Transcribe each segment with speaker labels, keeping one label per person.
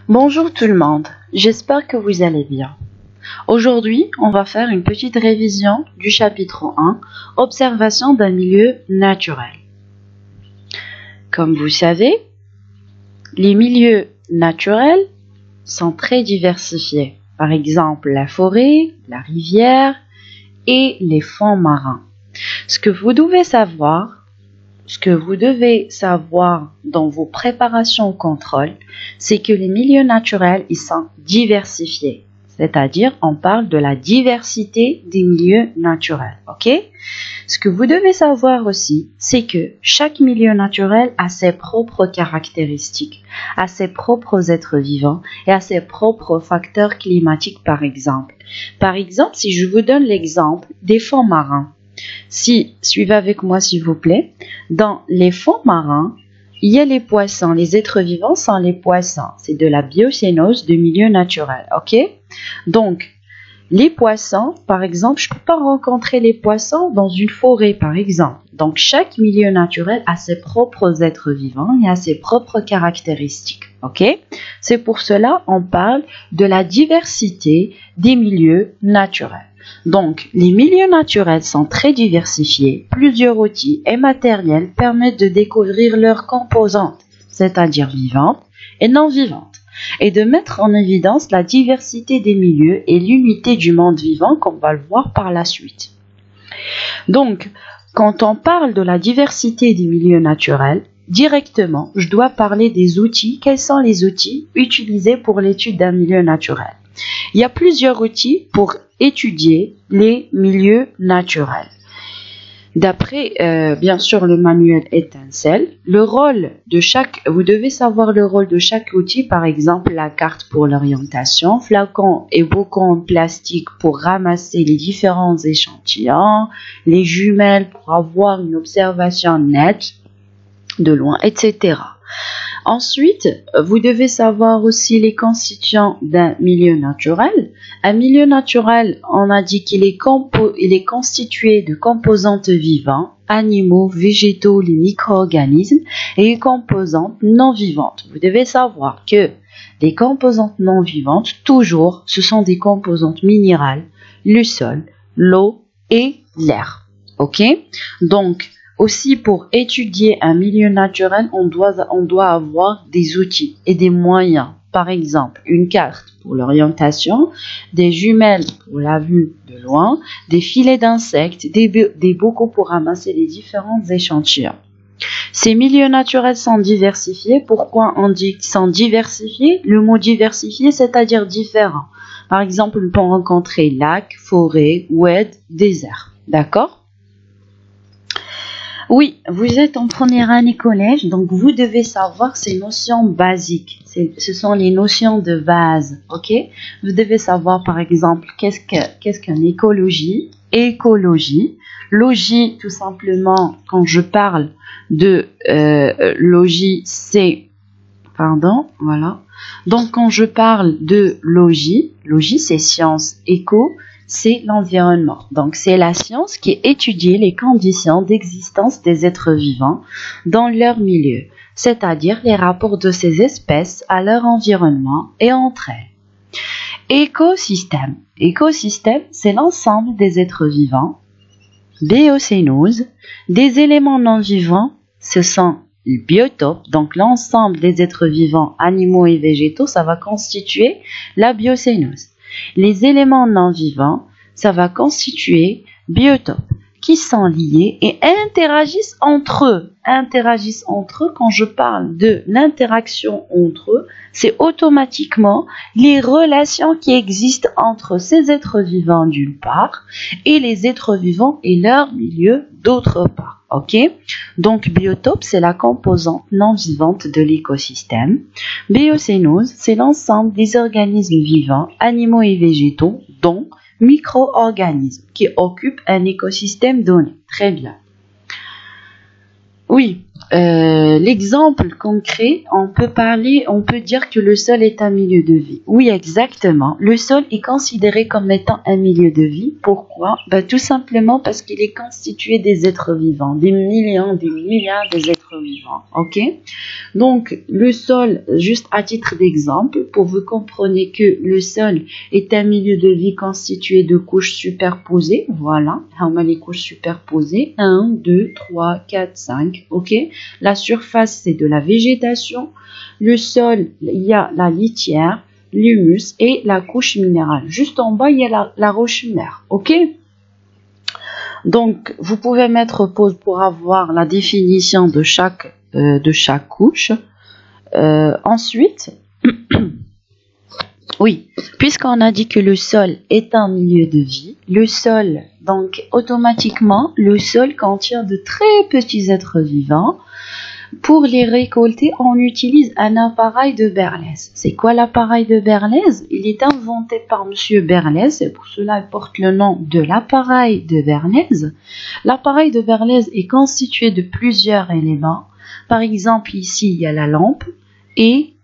Speaker 1: Bonjour tout le monde, j'espère que vous allez bien. Aujourd'hui, on va faire une petite révision du chapitre 1, Observation d'un milieu naturel. Comme vous savez, les milieux naturels sont très diversifiés. Par exemple, la forêt, la rivière et les fonds marins. Ce que vous devez savoir dans vos préparations au contrôle, c'est que les milieux naturels, ils sont diversifiés. C'est-à-dire, on parle de la diversité des milieux naturels, ok? Ce que vous devez savoir aussi, c'est que chaque milieu naturel a ses propres caractéristiques, a ses propres êtres vivants et a ses propres facteurs climatiques, par exemple. Par exemple, si je vous donne l'exemple des fonds marins, suivez avec moi s'il vous plaît. Dans les fonds marins, il y a les poissons. Les êtres vivants sont les poissons. C'est de la biocénose de milieu naturel. Ok? Donc, les poissons, par exemple, je ne peux pas rencontrer les poissons dans une forêt, par exemple. Donc, chaque milieu naturel a ses propres êtres vivants et a ses propres caractéristiques. Ok? C'est pour cela qu'on parle de la diversité des milieux naturels. Donc, les milieux naturels sont très diversifiés. Plusieurs outils et matériels permettent de découvrir leurs composantes, c'est-à-dire vivantes et non vivantes, et de mettre en évidence la diversité des milieux et l'unité du monde vivant, comme on va le voir par la suite. Donc, quand on parle de la diversité des milieux naturels, directement, je dois parler des outils. Quels sont les outils utilisés pour l'étude d'un milieu naturel? Il y a plusieurs outils pour étudier les milieux naturels. D'après, bien sûr, le manuel Étincelle, vous devez savoir le rôle de chaque outil, par exemple la carte pour l'orientation, flacon et bocon en plastique pour ramasser les différents échantillons, les jumelles pour avoir une observation nette de loin, etc. Ensuite, vous devez savoir aussi les constituants d'un milieu naturel. Un milieu naturel, on a dit qu'il est constitué de composantes vivantes, animaux, végétaux, les micro-organismes, et une composante non vivante. Vous devez savoir que les composantes non vivantes, toujours, ce sont des composantes minérales, le sol, l'eau et l'air. Ok? Donc, aussi, pour étudier un milieu naturel, on doit avoir des outils et des moyens. Par exemple, une carte pour l'orientation, des jumelles pour la vue de loin, des filets d'insectes, des bocaux pour ramasser les différents échantillons. Ces milieux naturels sont diversifiés. Pourquoi on dit qu'ils sont diversifiés? Le mot diversifié, c'est-à-dire différent. Par exemple, on peut rencontrer lac, forêt, oued, désert. D'accord? Oui, vous êtes en première année collège, donc vous devez savoir ces notions basiques. Ce sont les notions de base, ok? Vous devez savoir, par exemple, qu'est-ce qu'une écologie? Écologie. Logie, tout simplement, quand je parle de logie, voilà. Donc, quand je parle de logie c'est science, éco, c'est l'environnement. Donc, c'est la science qui étudie les conditions d'existence des êtres vivants dans leur milieu, c'est-à-dire les rapports de ces espèces à leur environnement et entre elles. Écosystème. Écosystème, c'est l'ensemble des êtres vivants. Biocénose, des éléments non vivants, ce sont les biotopes, donc l'ensemble des êtres vivants, animaux et végétaux, ça va constituer la biocénose. Les éléments non vivants, ça va constituer biotopes qui sont liés et interagissent entre eux. Quand je parle de l'interaction entre eux, c'est automatiquement les relations qui existent entre ces êtres vivants d'une part et les êtres vivants et leur milieu d'autre part. Ok? Donc, biotope, c'est la composante non vivante de l'écosystème. Biocénose, c'est l'ensemble des organismes vivants, animaux et végétaux, dont micro-organismes qui occupent un écosystème donné. Très bien. Oui, l'exemple concret, on peut dire que le sol est un milieu de vie. Oui, exactement. Le sol est considéré comme étant un milieu de vie. Pourquoi? Tout simplement parce qu'il est constitué des êtres vivants, des millions, des milliards d'êtres vivants. Ok? Donc, le sol, juste à titre d'exemple, pour vous compreniez que le sol est un milieu de vie constitué de couches superposées. Voilà, les couches superposées. 1, 2, 3, 4, 5. Ok? La surface, c'est de la végétation. Le sol, il y a la litière, l'humus et la couche minérale. Juste en bas, il y a la roche mère. Ok? Donc, vous pouvez mettre pause pour avoir la définition de chaque couche. Ensuite, oui, puisqu'on a dit que le sol est un milieu de vie, le sol, donc automatiquement, le sol contient de très petits êtres vivants. Pour les récolter, on utilise un appareil de Berlez. C'est quoi l'appareil de Berlez? Il est inventé par Monsieur Berlez, et pour cela il porte le nom de l'appareil de Berlez. L'appareil de Berlez est constitué de plusieurs éléments. Par exemple, ici, il y a la lampe et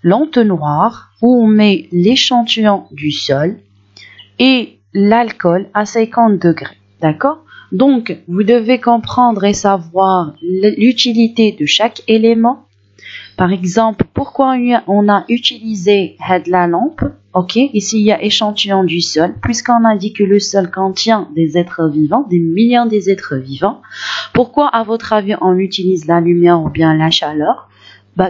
Speaker 1: l'entonnoir où on met l'échantillon du sol et l'alcool à 50 degrés. D'accord? Donc, vous devez comprendre et savoir l'utilité de chaque élément. Par exemple, pourquoi on a utilisé la lampe? Ok, ici il y a échantillon du sol, puisqu'on a dit que le sol contient des êtres vivants, des millions d'êtres vivants. Pourquoi, à votre avis, on utilise la lumière ou bien la chaleur?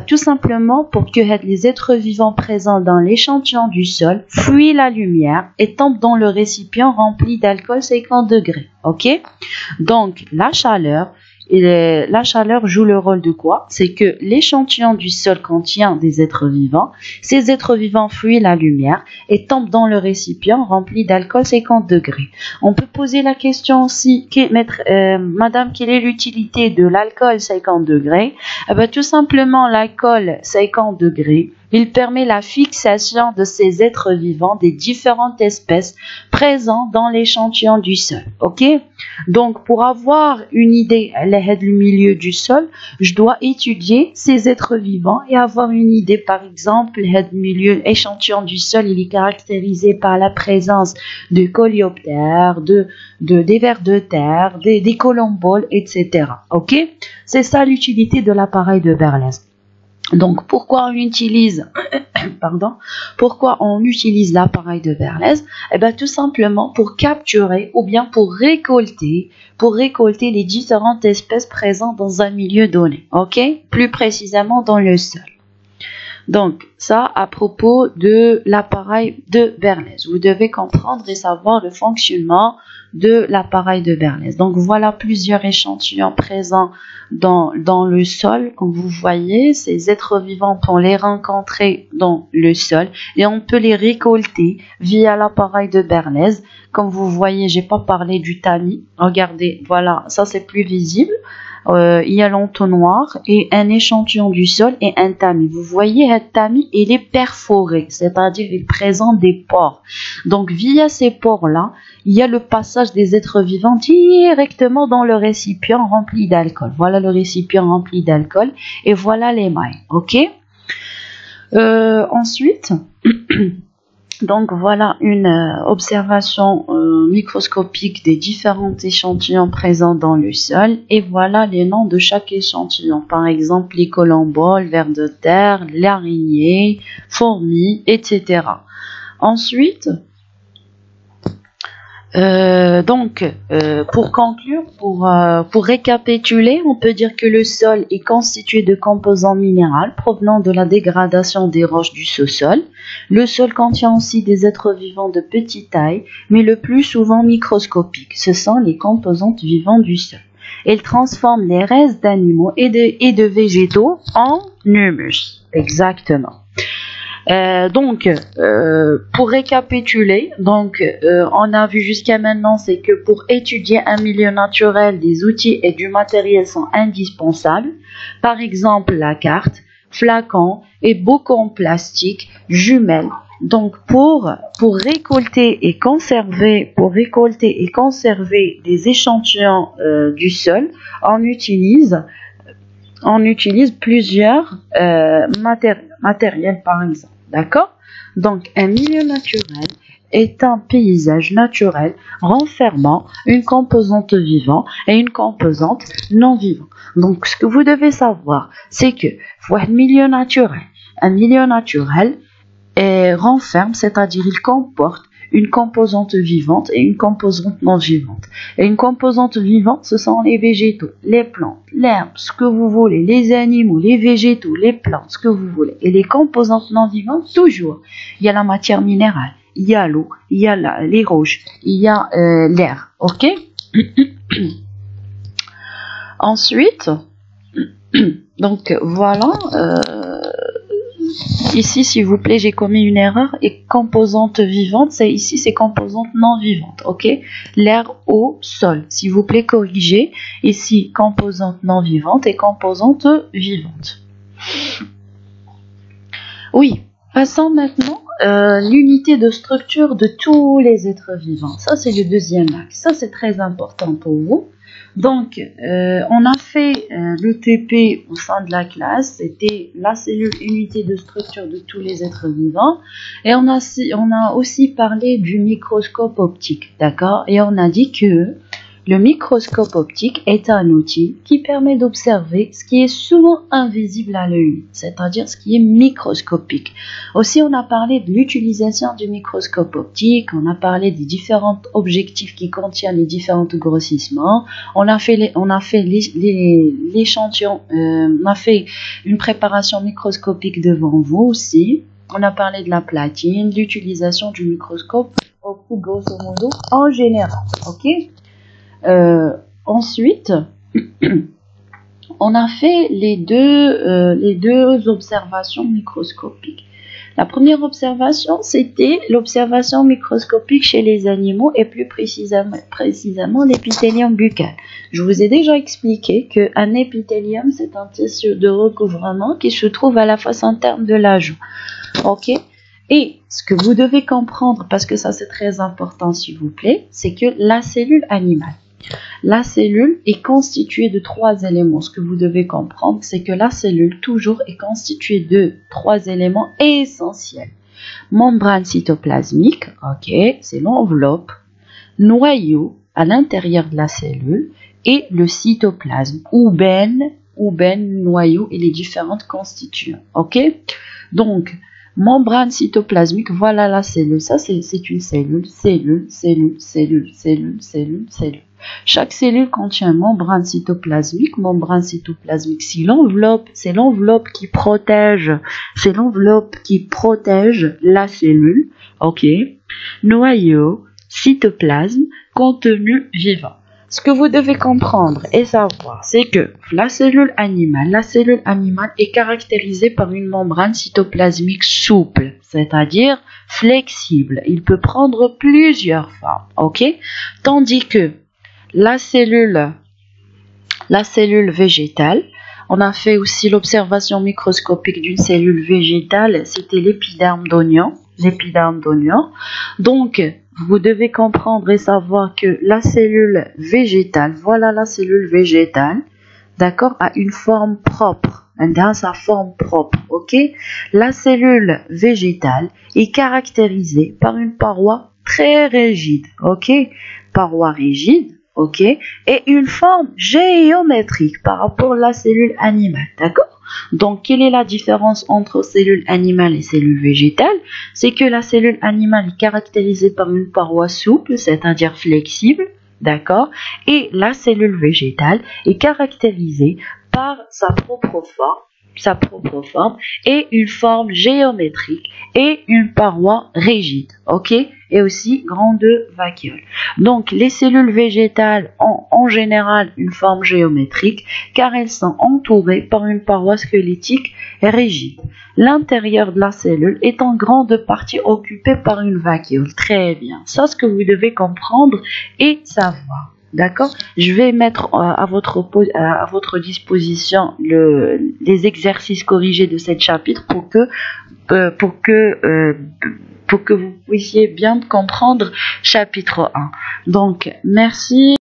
Speaker 1: Tout simplement pour que les êtres vivants présents dans l'échantillon du sol fuient la lumière et tombent dans le récipient rempli d'alcool 50 degrés. Ok? Donc, la chaleur joue le rôle de quoi? C'est que l'échantillon du sol contient des êtres vivants. Ces êtres vivants fuient la lumière et tombent dans le récipient rempli d'alcool 50 degrés. On peut poser la question aussi, Madame, quelle est l'utilité de l'alcool 50 degrés? Tout simplement, l'alcool 50 degrés, il permet la fixation de ces êtres vivants des différentes espèces présentes dans l'échantillon du sol. Ok? Donc, pour avoir une idée du milieu du sol, je dois étudier ces êtres vivants et avoir une idée. Par exemple, le milieu échantillon du sol, il est caractérisé par la présence de coléoptères, des vers de terre, des colomboles, etc. Ok? C'est ça l'utilité de l'appareil de Berlez. Donc, pourquoi on utilise l'appareil de Berlez? Tout simplement pour capturer ou bien pour récolter les différentes espèces présentes dans un milieu donné. Ok? Plus précisément dans le sol. Donc, ça à propos de l'appareil de Berlez. Vous devez comprendre et savoir le fonctionnement de l'appareil de Berlez. Donc, voilà plusieurs échantillons présents dans le sol. Comme vous voyez, ces êtres vivants, on les rencontrer dans le sol et on peut les récolter via l'appareil de Berlez. Comme vous voyez, j'ai pas parlé du tamis. Regardez, voilà, ça c'est plus visible. Il y a l'entonnoir et un échantillon du sol et un tamis. Vous voyez, un tamis, il est perforé, c'est-à-dire il présente des pores. Donc, via ces pores-là, il y a le passage des êtres vivants directement dans le récipient rempli d'alcool. Voilà le récipient rempli d'alcool et voilà l'émail. Ok? Ensuite... Donc voilà une observation microscopique des différents échantillons présents dans le sol et voilà les noms de chaque échantillon. Par exemple les colomboles, vers de terre, l'araignée, fourmis, etc. Ensuite, pour conclure, pour récapituler, on peut dire que le sol est constitué de composants minéraux provenant de la dégradation des roches du sous-sol. Le sol contient aussi des êtres vivants de petite taille, mais le plus souvent microscopiques. Ce sont les composantes vivantes du sol. Elles transforment les restes d'animaux et de végétaux en humus. Exactement. Pour récapituler, on a vu jusqu'à maintenant, c'est que pour étudier un milieu naturel, des outils et du matériel sont indispensables. Par exemple, la carte, flacon et bocaux en plastique, jumelles. Donc, pour récolter et conserver des échantillons du sol, on utilise on utilise plusieurs matériels par exemple. D'accord? Donc, un milieu naturel est un paysage naturel renfermant une composante vivante et une composante non vivante. Donc, ce que vous devez savoir, c'est que un milieu naturel renferme, c'est-à-dire il comporte une composante vivante et une composante non vivante. Et une composante vivante, ce sont les végétaux, les plantes, l'herbe, ce que vous voulez, les animaux, les végétaux, les plantes, ce que vous voulez. Et les composantes non vivantes, toujours, il y a la matière minérale, il y a l'eau, il y a les roches, il y a l'air, ok? Ensuite, donc voilà, ici s'il vous plaît j'ai commis une erreur, et composante vivante, ici c'est composante non vivante, ok? L'air, eau, sol, s'il vous plaît corrigez, ici composante non vivante et composante vivante. Oui, passons maintenant l'unité de structure de tous les êtres vivants. Ça c'est le deuxième axe, ça c'est très important pour vous. Donc, on a fait le TP au sein de la classe, c'était la cellule unité de structure de tous les êtres vivants, et on a aussi parlé du microscope optique, d'accord? Et on a dit que le microscope optique est un outil qui permet d'observer ce qui est souvent invisible à l'œil, c'est-à-dire ce qui est microscopique. Aussi, on a parlé de l'utilisation du microscope optique, on a parlé des différents objectifs qui contiennent les différents grossissements, on a fait l'échantillon, on a fait une préparation microscopique devant vous aussi. On a parlé de la platine, l'utilisation du microscope optique grosso modo en général, ok? Ensuite, on a fait les deux observations microscopiques. La première observation, c'était l'observation microscopique chez les animaux et plus précisément l'épithélium buccal. Je vous ai déjà expliqué qu'un épithélium, c'est un tissu de recouvrement qui se trouve à la face interne de la joue. Ok? Et ce que vous devez comprendre, parce que ça c'est très important s'il vous plaît, c'est que la cellule animale, la cellule est constituée de 3 éléments. Ce que vous devez comprendre, c'est que la cellule toujours est constituée de 3 éléments essentiels. Membrane cytoplasmique, ok, c'est l'enveloppe, noyau à l'intérieur de la cellule et le cytoplasme, ou ben, noyau et les différentes constituants, ok. Donc, membrane cytoplasmique, voilà la cellule. Ça, c'est une cellule. Chaque cellule contient une membrane cytoplasmique. Membrane cytoplasmique, c'est l'enveloppe qui protège. C'est l'enveloppe qui protège la cellule. Ok. Noyau, cytoplasme, contenu vivant. Ce que vous devez comprendre et savoir, c'est que la cellule animale est caractérisée par une membrane cytoplasmique souple, c'est-à-dire flexible. Il peut prendre plusieurs formes, ok? Tandis que la cellule végétale, on a fait aussi l'observation microscopique d'une cellule végétale, c'était l'épiderme d'oignon. Donc, vous devez comprendre et savoir que la cellule végétale, voilà la cellule végétale, d'accord, a une forme propre, dans sa forme propre, ok? La cellule végétale est caractérisée par une paroi très rigide, ok? Paroi rigide, ok? Et une forme géométrique par rapport à la cellule animale, d'accord? Donc, quelle est la différence entre cellule animale et cellule végétale? C'est que la cellule animale est caractérisée par une paroi souple, c'est-à-dire flexible, d'accord? Et la cellule végétale est caractérisée par sa propre forme et une forme géométrique et une paroi rigide, ok? Et aussi grande vacuole. Donc, les cellules végétales ont en général une forme géométrique car elles sont entourées par une paroi squelettique rigide. L'intérieur de la cellule est en grande partie occupé par une vacuole. Très bien. Ça, c'est ce que vous devez comprendre et savoir. D'accord? Je vais mettre à votre disposition les exercices corrigés de ce chapitre pour que vous puissiez bien comprendre chapitre 1. Donc, merci.